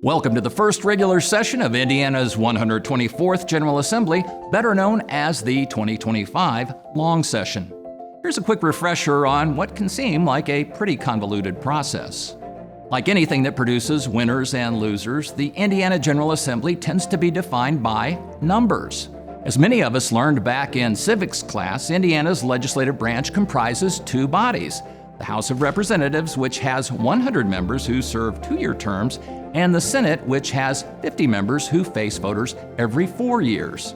Welcome to the first regular session of Indiana's 124th General Assembly, better known as the 2025 Long Session. Here's a quick refresher on what can seem like a pretty convoluted process. Like anything that produces winners and losers, the Indiana General Assembly tends to be defined by numbers. As many of us learned back in civics class, Indiana's legislative branch comprises two bodies: the House of Representatives, which has 100 members who serve two-year terms, and the Senate, which has 50 members who face voters every 4 years.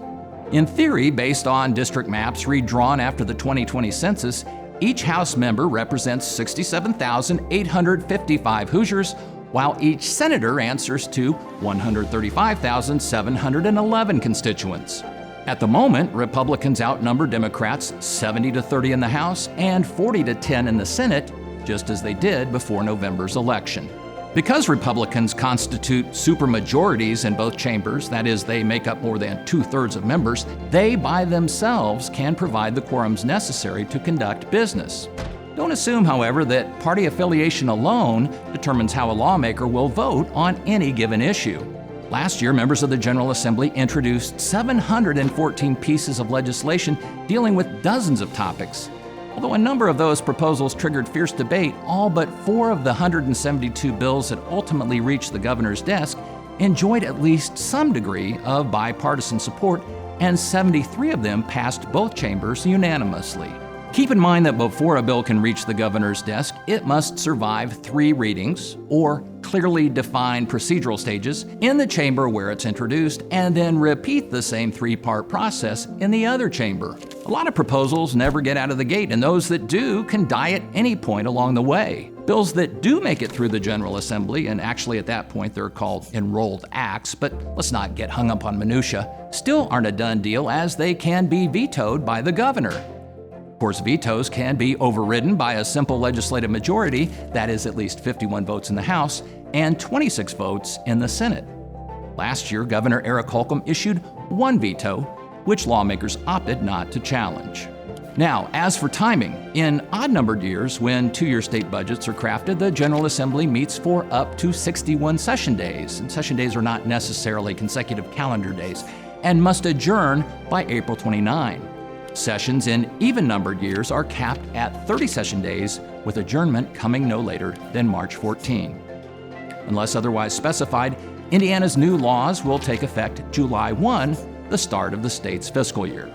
In theory, based on district maps redrawn after the 2020 census, each House member represents 67,855 Hoosiers, while each senator answers to 135,711 constituents. At the moment, Republicans outnumber Democrats 70-30 in the House and 40-10 in the Senate, just as they did before November's election. Because Republicans constitute supermajorities in both chambers, that is, they make up more than 2/3 of members, they by themselves can provide the quorums necessary to conduct business. Don't assume, however, that party affiliation alone determines how a lawmaker will vote on any given issue. Last year, members of the General Assembly introduced 714 pieces of legislation dealing with dozens of topics. Although a number of those proposals triggered fierce debate, all but 4 of the 172 bills that ultimately reached the governor's desk enjoyed at least some degree of bipartisan support, and 73 of them passed both chambers unanimously. Keep in mind that before a bill can reach the governor's desk, it must survive 3 readings, or clearly defined procedural stages, in the chamber where it's introduced, and then repeat the same 3-part process in the other chamber. A lot of proposals never get out of the gate, and those that do can die at any point along the way. Bills that do make it through the General Assembly, and actually at that point they're called enrolled acts, but let's not get hung up on minutia, still aren't a done deal, as they can be vetoed by the governor. Of course, vetoes can be overridden by a simple legislative majority, that is at least 51 votes in the House and 26 votes in the Senate. Last year, Governor Eric Holcomb issued 1 veto, which lawmakers opted not to challenge. Now, as for timing, in odd-numbered years, when 2-year state budgets are crafted, the General Assembly meets for up to 61 session days, and session days are not necessarily consecutive calendar days, and must adjourn by April 29. Sessions in even-numbered years are capped at 30 session days, with adjournment coming no later than March 14. Unless otherwise specified, Indiana's new laws will take effect July 1, the start of the state's fiscal year.